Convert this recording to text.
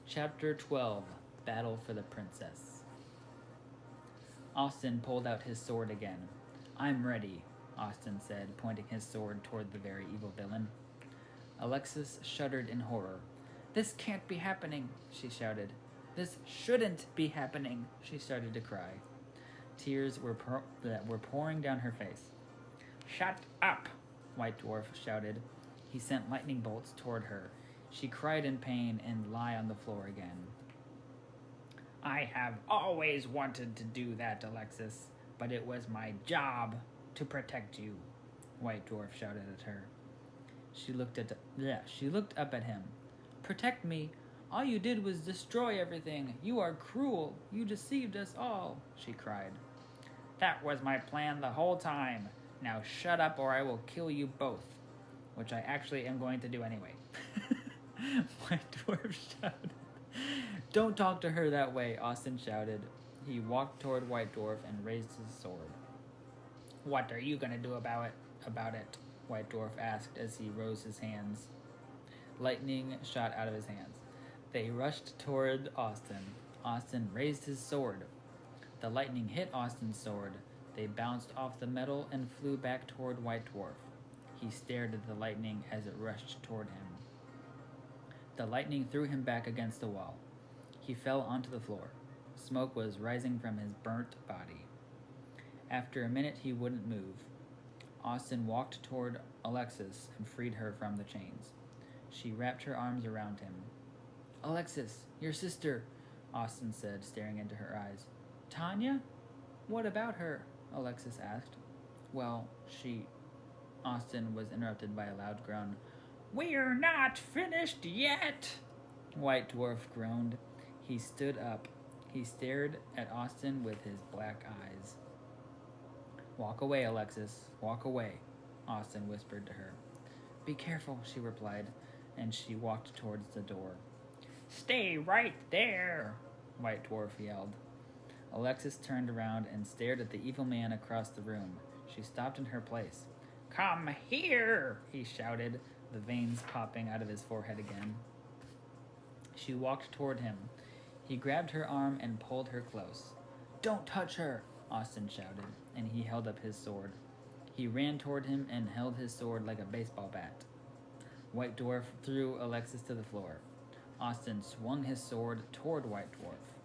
Chapter 12, Battle for the Princess. Austin pulled out his sword again. "I'm ready," Austin said, pointing his sword toward the very evil villain. Alexis shuddered in horror. "This can't be happening," she shouted. "This shouldn't be happening," she started to cry. Tears were pouring down her face. "Shut up," White Dwarf shouted. He sent lightning bolts toward her. She cried in pain and lay on the floor again. "I have always wanted to do that, Alexis, but it was my job to protect you," White Dwarf shouted at her. She looked up at him. "Protect me? All you did was destroy everything. You are cruel. You deceived us all," she cried. "That was my plan the whole time. Now shut up or I will kill you both, which I actually am going to do anyway." White Dwarf shouted. "Don't talk to her that way," Austin shouted. He walked toward White Dwarf and raised his sword. "What are you going to do about it? White Dwarf asked as he rose his hands. Lightning shot out of his hands. They rushed toward Austin. Austin raised his sword. The lightning hit Austin's sword. They bounced off the metal and flew back toward White Dwarf. He stared at the lightning as it rushed toward him. The lightning threw him back against the wall. He fell onto the floor. Smoke was rising from his burnt body. After a minute, he wouldn't move. Austin walked toward Alexis and freed her from the chains. She wrapped her arms around him. "Alexis, your sister," Austin said, staring into her eyes. "Tanya? What about her?" Alexis asked. "Well, Austin was interrupted by a loud groan. "We're not finished yet!" White Dwarf groaned. He stood up. He stared at Austin with his black eyes. "Walk away, Alexis. Walk away," Austin whispered to her. "Be careful," she replied, and she walked towards the door. "Stay right there," White Dwarf yelled. Alexis turned around and stared at the evil man across the room. She stopped in her place. "Come here," he shouted, the veins popping out of his forehead again. She walked toward him. He grabbed her arm and pulled her close. "Don't touch her," Austin shouted, and he held up his sword. He ran toward him and held his sword like a baseball bat. White Dwarf threw Alexis to the floor. Austin swung his sword toward White Dwarf.